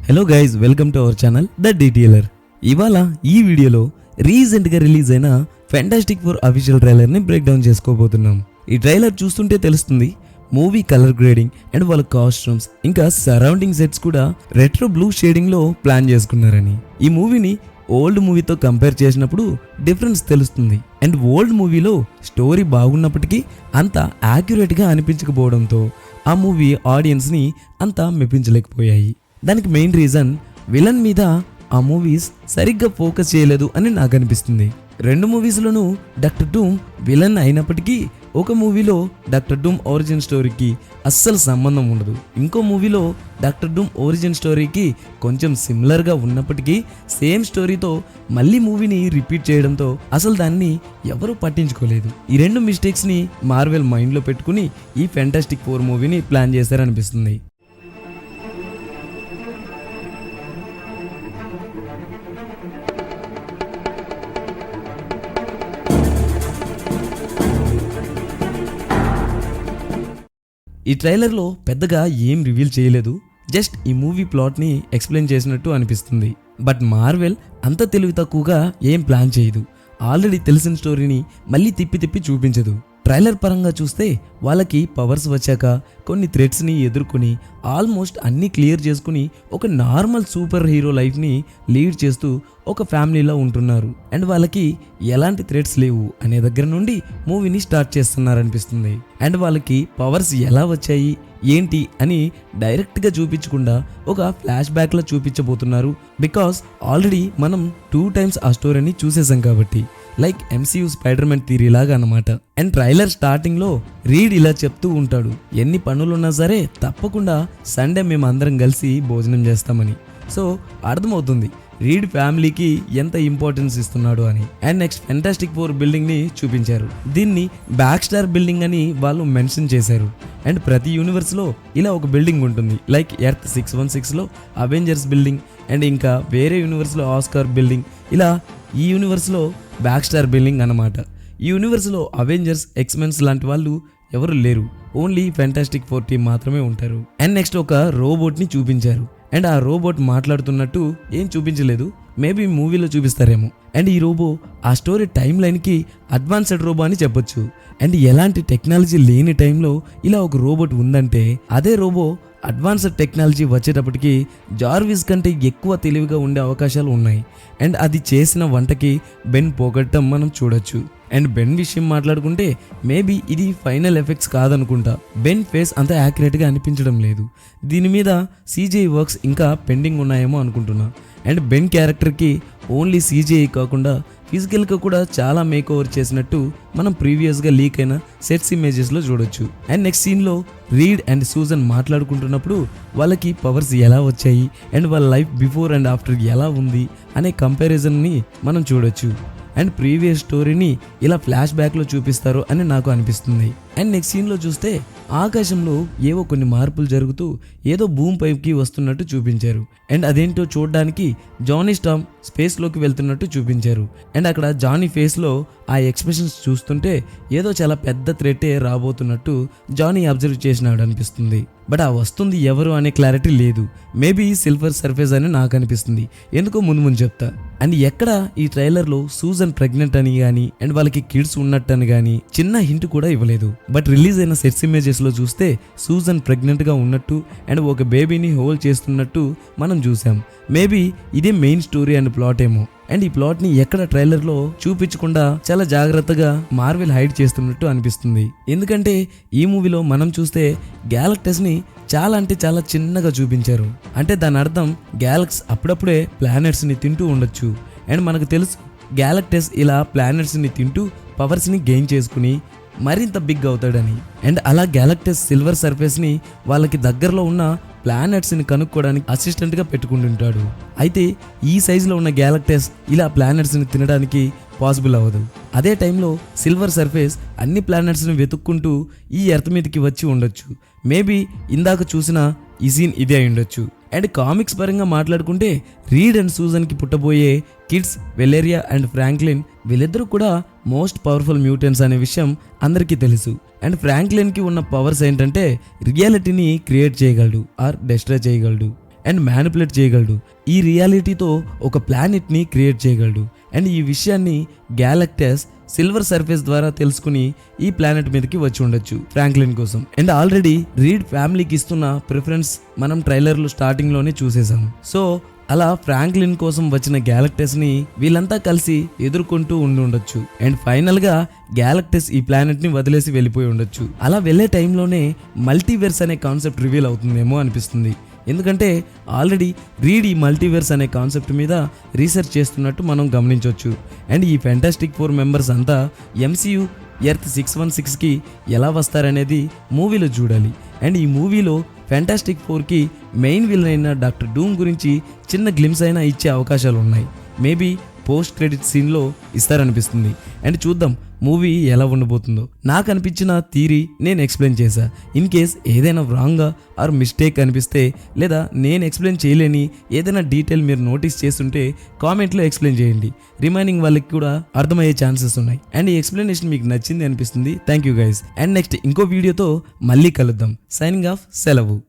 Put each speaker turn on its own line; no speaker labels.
Hello guys, welcome to our channel the Detailer. ఇవాళ ఈ వీడియోలో రీసెంట్గా రిలీజ్ అయిన ఫ్యాంటాస్టిక్ ఫోర్ అఫీషియల్ ట్రైలర్ని బ్రేక్ డౌన్ చేసుకోబోతున్నాం. ఈ ట్రైలర్ చూస్తుంటే తెలుస్తుంది మూవీ కలర్ గ్రేడింగ్ అండ్ వాళ్ళ కాస్ట్యూమ్స్ ఇంకా సరౌండింగ్ సెట్స్ కూడా రెట్రో బ్లూ షేడింగ్లో ప్లాన్ చేసుకున్నారని. ఈ మూవీని ఓల్డ్ మూవీతో కంపేర్ చేసినప్పుడు డిఫరెన్స్ తెలుస్తుంది. అండ్ ఓల్డ్ మూవీలో స్టోరీ బాగున్నప్పటికీ అంత యాక్యురేట్గా అనిపించకపోవడంతో ఆ మూవీ ఆడియన్స్ని అంత మెప్పించలేకపోయాయి. దానికి మెయిన్ రీజన్ విలన్ మీద ఆ మూవీస్ సరిగ్గా ఫోకస్ చేయలేదు అని నాకు అనిపిస్తుంది. రెండు మూవీస్లోనూ డాక్టర్ డూమ్ విలన్ అయినప్పటికీ ఒక మూవీలో డాక్టర్ డూమ్ ఒరిజిన్ స్టోరీకి అస్సలు సంబంధం ఉండదు. ఇంకో మూవీలో డాక్టర్ డూమ్ ఒరిజిన్ స్టోరీకి కొంచెం సిమిలర్గా ఉన్నప్పటికీ సేమ్ స్టోరీతో మళ్ళీ మూవీని రిపీట్ చేయడంతో అసలు దాన్ని ఎవరూ పట్టించుకోలేదు. ఈ రెండు మిస్టేక్స్ని మార్వెల్ మైండ్లో పెట్టుకుని ఈ ఫ్యాంటాస్టిక్ ఫోర్ మూవీని ప్లాన్ చేశారనిపిస్తుంది. ఈ ట్రైలర్లో పెద్దగా ఏం రివీల్ చేయలేదు, జస్ట్ ఈ మూవీ ప్లాట్ని ఎక్స్ప్లెయిన్ చేసినట్టు అనిపిస్తుంది. బట్ మార్వెల్ అంత తెలివి తక్కువగా ఏం ప్లాన్ చేయదు. ఆల్రెడీ తెలిసిన స్టోరీని మళ్ళీ తిప్పి చూపించదు. ట్రైలర్ పరంగా చూస్తే వాళ్ళకి పవర్స్ వచ్చాక కొన్ని థ్రెట్స్ని ఎదుర్కొని ఆల్మోస్ట్ అన్నీ క్లియర్ చేసుకుని ఒక నార్మల్ సూపర్ హీరో లైఫ్ని లీడ్ చేస్తూ ఒక ఫ్యామిలీలో ఉంటున్నారు. అండ్ వాళ్ళకి ఎలాంటి థ్రెట్స్ లేవు అనే దగ్గర నుండి మూవీని స్టార్ట్ చేస్తున్నారనిపిస్తుంది. అండ్ వాళ్ళకి పవర్స్ ఎలా వచ్చాయి ఏంటి అని డైరెక్ట్గా చూపించకుండా ఒక ఫ్లాష్ బ్యాక్లో చూపించబోతున్నారు. బికాస్ ఆల్రెడీ మనం 2 times ఆ స్టోరీని చూసేసాం కాబట్టి, లైక్ MCU స్పైడర్-మ్యాన్ థియరీ లాగా అన్నమాట. అండ్ ట్రైలర్ స్టార్టింగ్లో రీడ్ ఇలా చెప్తూ ఉంటాడు, ఎన్ని పనులున్నా సరే తప్పకుండా సండే మేము అందరం కలిసి భోజనం చేస్తామని. సో అర్థమవుతుంది రీడ్ ఫ్యామిలీకి ఎంత ఇంపార్టెన్స్ ఇస్తున్నాడు అని. And next fantastic four building ని చూపించారు. దీన్ని బ్యాక్ స్టార్ బిల్డింగ్ అని వాళ్ళు మెన్షన్ చేశారు. అండ్ ప్రతి యూనివర్స్ లో ఇలా ఒక బిల్డింగ్ ఉంటుంది. లైక్ ఎర్త్ 616 లో అవెంజర్స్ బిల్డింగ్, అండ్ ఇంకా వేరే యూనివర్స్ లో ఆస్కార్ బిల్డింగ్, ఇలా ఈ యూనివర్స్ లో బ్యాక్ స్టార్ బిల్డింగ్ అన్నమాట. ఈ యూనివర్స్ లో అవెంజర్స్, ఎక్స్మెన్స్ లాంటి వాళ్ళు ఎవరు లేరు, ఓన్లీ ఫ్యాంటాస్టిక్ ఫోర్ టీం మాత్రమే ఉంటారు. అండ్ నెక్స్ట్ ఒక రోబోట్ ని చూపించారు. అండ్ ఆ రోబోట్ మాట్లాడుతున్నట్టు ఏం చూపించలేదు, మేబీ మూవీలో చూపిస్తారేమో. అండ్ ఈ రోబో ఆ స్టోరీ టైం లైన్కి అడ్వాన్స్డ్ రోబో అని చెప్పొచ్చు. అండ్ ఎలాంటి టెక్నాలజీ లేని టైంలో ఇలా ఒక రోబోట్ ఉందంటే అదే రోబో అడ్వాన్స్డ్ టెక్నాలజీ వచ్చేటప్పటికి జార్విస్ కంటే ఎక్కువ తెలివిగా ఉండే అవకాశాలు ఉన్నాయి. అండ్ అది చేసిన వంటకి బెన్ పోగొట్టడం మనం చూడొచ్చు. అండ్ బెన్ విషయం మాట్లాడుకుంటే మేబీ ఇది ఫైనల్ ఎఫెక్ట్స్ కాదనుకుంటా. బెన్ ఫేస్ అంత యాక్యురేట్గా అనిపించడం లేదు. దీని మీద CGI వర్క్స్ ఇంకా పెండింగ్ ఉన్నాయేమో అనుకుంటున్నా. అండ్ బెన్ క్యారెక్టర్కి ఓన్లీ CGI కాకుండా ఫిజికల్గా కూడా చాలా మేక్ ఓవర్ చేసినట్టు మనం ప్రీవియస్గా లీక్ అయిన సెట్స్ ఇమేజెస్లో చూడొచ్చు. అండ్ నెక్స్ట్ సీన్లో రీడ్ అండ్ సూజన్ మాట్లాడుకుంటున్నప్పుడు వాళ్ళకి పవర్స్ ఎలా వచ్చాయి అండ్ వాళ్ళ లైఫ్ బిఫోర్ అండ్ ఆఫ్టర్ ఎలా ఉంది అనే కంపారిజన్ని మనం చూడొచ్చు. అండ్ ప్రీవియస్ స్టోరీని ఇలా ఫ్లాష్ బ్యాక్లో చూపిస్తారు అని నాకు అనిపిస్తుంది. అండ్ నెక్స్ట్ సీన్లో చూస్తే ఆకాశంలో ఏవో కొన్ని మార్పులు జరుగుతూ ఏదో భూమి పైకి వస్తున్నట్టు చూపించారు. అండ్ అదేంటో చూడడానికి జానీ స్టార్మ్ స్పేస్లోకి వెళ్తున్నట్టు చూపించారు. అండ్ అక్కడ జానీ ఫేస్లో ఆ ఎక్స్ప్రెషన్స్ చూస్తుంటే ఏదో చాలా పెద్ద థ్రెటే రాబోతున్నట్టు జానీ అబ్జర్వ్ చేసినాడు అనిపిస్తుంది. బట్ ఆ వస్తుంది ఎవరు అనే క్లారిటీ లేదు. మేబీ సిల్వర్ సర్ఫేస్ అని నాకు అనిపిస్తుంది, ఎందుకో ముందు చెప్తా. అండ్ ఎక్కడ ఈ ట్రైలర్లో సూజన్ ప్రెగ్నెంట్ అని కానీ అండ్ వాళ్ళకి కిడ్స్ ఉన్నట్టు అని కానీ చిన్న హింట్ కూడా ఇవ్వలేదు. బట్ రిలీజ్ అయిన సెట్స్ ఇమేజెస్లో చూస్తే సూజన్ ప్రెగ్నెంట్గా ఉన్నట్టు అండ్ ఒక బేబీని హోల్డ్ చేస్తున్నట్టు మనం చూసాం. మేబీ ఇదే మెయిన్ స్టోరీ అండ్ ప్లాట్ ఏమో. అండ్ ఈ ప్లాట్ ని ఎక్కడ ట్రైలర్లో చూపించకుండా చాలా జాగ్రత్తగా మార్వెల్ హైడ్ చేస్తున్నట్టు అనిపిస్తుంది. ఎందుకంటే ఈ మూవీలో మనం చూస్తే గ్యాలక్టస్ ని చాలా అంటే చాలా చిన్నగా చూపించారు. అంటే దాని అర్థం గ్యాలక్స్ అప్పుడప్పుడే ప్లానెట్స్ ని తింటూ ఉండొచ్చు. అండ్ మనకు తెలుసు గ్యాలక్టస్ ఇలా ప్లానెట్స్ ని తింటూ పవర్స్ ని గెయిన్ చేసుకుని మరింత బిగ్ అవుతాడని. అండ్ అలా గ్యాలక్టస్ సిల్వర్ సర్ఫేస్ ని వాళ్ళకి దగ్గరలో ఉన్న ప్లానెట్స్ ని కనుక్కోవడానికి అసిస్టెంట్ గా పెట్టుకుంటుంటాడు. అయితే ఈ సైజులో ఉన్న గ్యాలక్టస్ ఇలా ప్లానెట్స్ ని తినడానికి పాసిబుల్ అవ్వదు. అదే టైంలో సిల్వర్ సర్ఫేస్ అన్ని ప్లానెట్స్ ని వెతుక్కుంటూ ఈ ఎర్త్ మీదకి వచ్చి ఉండొచ్చు. మేబీ ఇందాక చూసిన ఈ సీన్ ఇదే అయి ఉండొచ్చు. అండ్ కామిక్స్ పరంగా మాట్లాడుకుంటే రీడ్ అండ్ సూజన్కి పుట్టబోయే కిడ్స్ వెలేరియా అండ్ ఫ్రాంక్లిన్ వీళ్ళిద్దరూ కూడా మోస్ట్ పవర్ఫుల్ మ్యూటెంట్స్ అనే విషయం అందరికీ తెలుసు. అండ్ ఫ్రాంక్లిన్కి ఉన్న పవర్స్ ఏంటంటే రియాలిటీని క్రియేట్ చేయగలడు ఆర్ డెస్ట్రాయ్ చేయగలడు. అండ్ మ్యానిపులేట్ చేయగలడు. ఈ రియాలిటీతో ఒక ప్లానెట్ని క్రియేట్ చేయగలడు. అండ్ ఈ విషయాన్ని గ్యాలక్టస్ సిల్వర్ సర్ఫేస్ ద్వారా తెలుసుకుని ఈ ప్లానెట్ మీదకి వచ్చి ఉండొచ్చు ఫ్రాంక్లిన్ కోసం. అండ్ ఆల్రెడీ రీడ్ ఫ్యామిలీకి ఇస్తున్న ప్రిఫరెన్స్ మనం ట్రైలర్లో స్టార్టింగ్లోనే చూసేసాం. సో అలా ఫ్రాంక్లిన్ కోసం వచ్చిన గ్యాలక్టస్ ని వీళ్ళంతా కలిసి ఎదుర్కొంటూ ఉండి ఉండొచ్చు. అండ్ ఫైనల్ గా గ్యాలక్టస్ ఈ ప్లానెట్ ని వదిలేసి వెళ్ళిపోయి ఉండొచ్చు. అలా వెళ్లే టైంలోనే మల్టీవర్స్ అనే కాన్సెప్ట్ రివీల్ అవుతుందేమో అనిపిస్తుంది. ఎందుకంటే ఆల్రెడీ రీడ్ ఈ మల్టీవర్స్ అనే కాన్సెప్ట్ మీద రీసెర్చ్ చేస్తున్నట్టు మనం గమనించవచ్చు. అండ్ ఈ ఫెంటాస్టిక్ 4 మెంబర్స్ అంతా MCU ఎర్త్ 616కి ఎలా వస్తారనేది మూవీలో చూడాలి. అండ్ ఈ మూవీలో ఫెంటాస్టిక్ 4కి మెయిన్ విలన్ అయిన డాక్టర్ డూమ్ గురించి చిన్న గ్లిమ్స్ అయినా ఇచ్చే అవకాశాలు ఉన్నాయి. మేబీ పోస్ట్ క్రెడిట్ సీన్లో ఇస్తారనిపిస్తుంది. అండ్ చూద్దాం మూవీ ఎలా ఉండబోతుందో. నాకు అనిపించిన థీరీ నేను ఎక్స్ప్లెయిన్ చేశా. ఇన్ కేస్ ఏదైనా రాంగ్గా ఆర్ మిస్టేక్ అనిపిస్తే లేదా నేను ఎక్స్ప్లెయిన్ చేయలేని ఏదైనా డీటెయిల్ మీరు నోటీస్ చేస్తుంటే కామెంట్లో ఎక్స్ప్లెయిన్ చేయండి. రిమైనింగ్ వాళ్ళకి కూడా అర్థమయ్యే ఛాన్సెస్ ఉన్నాయి. అండ్ ఈ ఎక్స్ప్లెనేషన్ మీకు నచ్చింది అనిపిస్తుంది. Thank you guys. And next ఇంకో వీడియోతో మళ్ళీ కలుద్దాం. సైనింగ్ ఆఫ్, సెలవు.